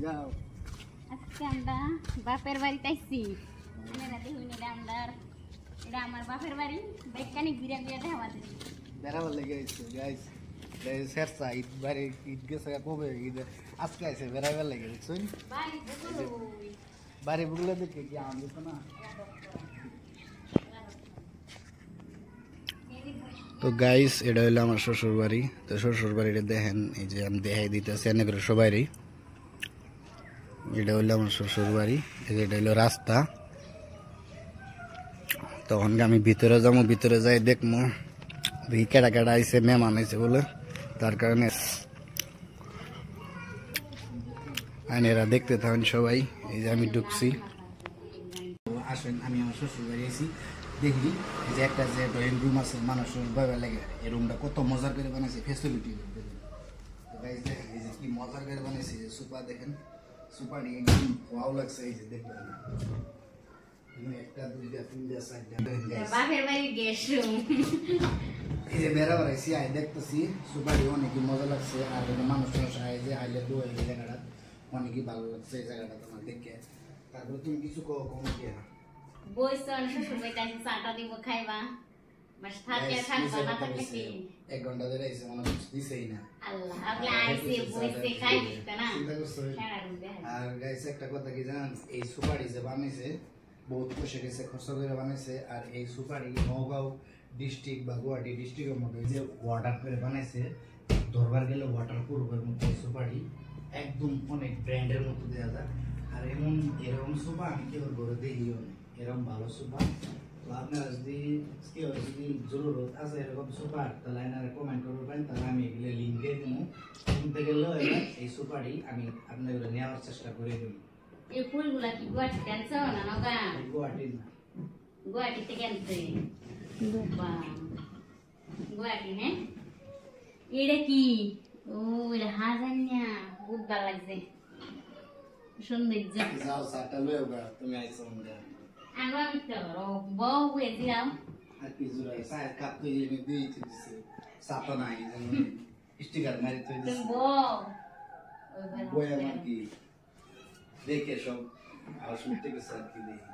যাও আজকে আমরা বাপের বাড়িতে আইছি আপনারা দেখুন এটা আমার বাপের বাড়ি বেকানি ঘুরে ঘুরে দেওয়া যায় বেড়াবার লেগে আইছে গাইস শেরসা ঈদ বাড়ি ঈদ গেছে কবে ঈদ আজকে আইছে বেড়াবার লেগে দেখছেন বাড়ি বুগলে দেখে কি আনন্দ তো না। তো গাইস এটা হলো আমার শ্বশুর বাড়ি। তো শ্বশুর বাড়িটা দেখেন, এই যে আমি দেখাই দিতেছি এনে করে সবাইরই। এটা হলো আমার শ্বশুর বাড়ি, এই যে এটা হলো রাস্তা। তখন আমি ভিতরে যাবো, ভিতরে যাই দেখবো কেডা কেডা আইসে, মেহমান আইসে বলে, তার কারণে এরা দেখতে থাকেন সবাই। এই যে আমি ঢুকছি, আসেন আমি আমার শ্বশুর বাড়ি আইসি। দেখি যে একটা যে ড্রয়িং রুম আছে মানুষের ভাবে লাগে, এই রুমটা কত মজার করে বানাইছে, ফেসিলিটি এই যে কি মজার করে বানাইছে। যে সুপা দেখেন, সুপা নিয়ে একদম ওয়াও লাগছে। এই যে দেখবেন একটা দুইটা তিনটা চারটা বাপের বাড়ি গেস্ট রুম। এই যে বেড়া বেড়াইছি আই দেখতেছি সুপারি অনেকই মজা লাগছে। আর মানুষ মানুষ আয় যে আইলে দু এই জায়গাটা অনেকই ভালো লাগছে। এই জায়গাটা তোমার দেখে তারপরে তুমি কিছু কম কি বইছন শ্বশুর বাড়িতে আইছি চাটা দিব খাইবা বাস থাকে থাকবা না থাকে কি 1 ঘন্টা ধরে আইছে মনে কিছু দিছেই না। আল্লাহ আপনি আইছে বইছে খাই দিতে না। আর গাইস একটা কথা কি জানেন, এই সুপারি যে বানাইছে বহুত পয়সা গেছে, খরচ করে বানাইছে। আর এই সুপারি নওগাঁও ডিস্ট্রিক্ট বা গুয়াহাটি ডিস্ট্রিক্টের মধ্যে যে ওয়াটার করে বানাইছে, দরবার গেলে ওয়াটার প্রুফের মধ্যে সুপারি একদম অনেক ব্র্যান্ডের মতো দেওয়া যায়। আর এরকম সুপা আমি কেউ ঘরে দেখিও না, এরকম ভালো সুপা। তো আপনারা যদি কেউ যদি জরুরত আছে এরকম সুপার, তাহলে এনারা কমেন্ট করবেন, তাহলে আমি এগুলো লিঙ্ক দিয়ে দেবো। কিনতে গেলেও এই সুপারি আমি আপনাদের নেওয়ার চেষ্টা করে দেবো। এই ফুলগুলা কি গুয়াহাটি আনছো না নওগাঁ? গুয়াহাটি না, গুয়াহাটি থেকে আনছে। গুয়াহাটি হ্যাঁ। এটা কি? ও এটা হাজান্যা, বহুত ভালো লাগছে, সৌন্দর্য। যাও সাটা লয়ে গা তুমি আইছো মনে আমরা তো বউ এদিলাম আর কি জুড়াই সাইড কাপ তো এই দিয়ে দিছে সাপা নাই জানো স্টিকার মারি তো তুমি দিছে বউ বই আমার কি দেখে সব আর শুনতে গেছে আর কি দেখি